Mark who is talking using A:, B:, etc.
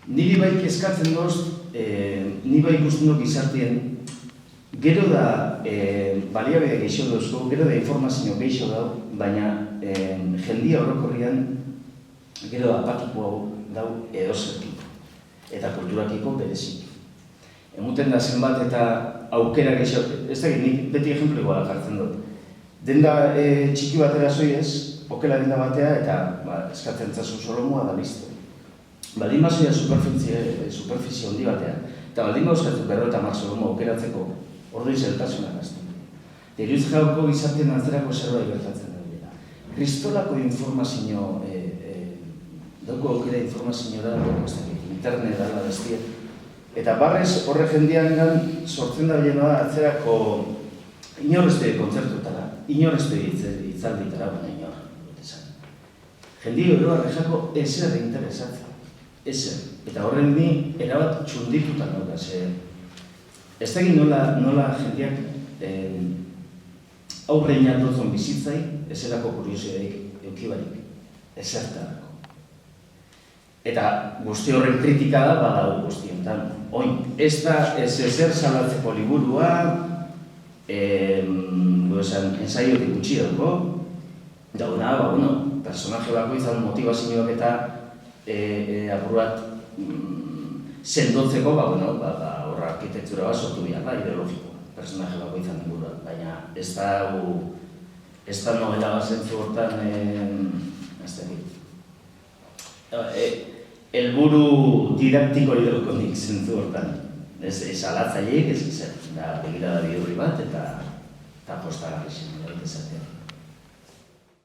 A: Niri bai kezkatzen doz, ni bai ikusten dut gizartien, gero da baliabide geixo dozko, gero da informazio geixo dau, baina jendia orokorrian gero da apatiko dau edozerkiko, eta kulturakiko berezik. Emuten da zenbat eta aukera geixo, ez da nik beti ejemplegoa jartzen dut. Denda txiki batera zoiez, okela denda batea eta eskatzen zazu solomua da listo. Baldin bazoia superfizio handi batean, eta baldin bauzkatu 50 solomo aukeratzeko ordu izeltasunak azten. Iruz jauko gizartien antzerako zerbait gertatzen da. Kristolako informazio, dauko aukera informazio da, internet dala bestia. Eta barrez horre jendean sortzen da bilena da atzerako inorrezte kontzertutara, inorrezte itzalditara, baina inor. Jendi hori arrexako ezer interesatzen, ezer. Eta horren ni erabat txunditutan dauka, ez da egin nola jendeak aurrein atozon bizitzai, ezerako kuriosidadik eukibarik, ezertarako. Eta guzti horren kritika da, badau guztiontan. Oin, ez da ezer salatzeko liburua, ensaiotik gutxi dauko, dauna, personaje bako izan motivazioak eta apurrat sendotzeko, horra arkitektura bat sortu behar da, ideologikoa, personaje bako izan liburua. Baina ez da novela bat zentzu hortan, ez da egin. Elburu didaktiko idolko nik zentzu hortan. Ez alatzaileek, ez da begirada bihurri bat eta postagarri zen,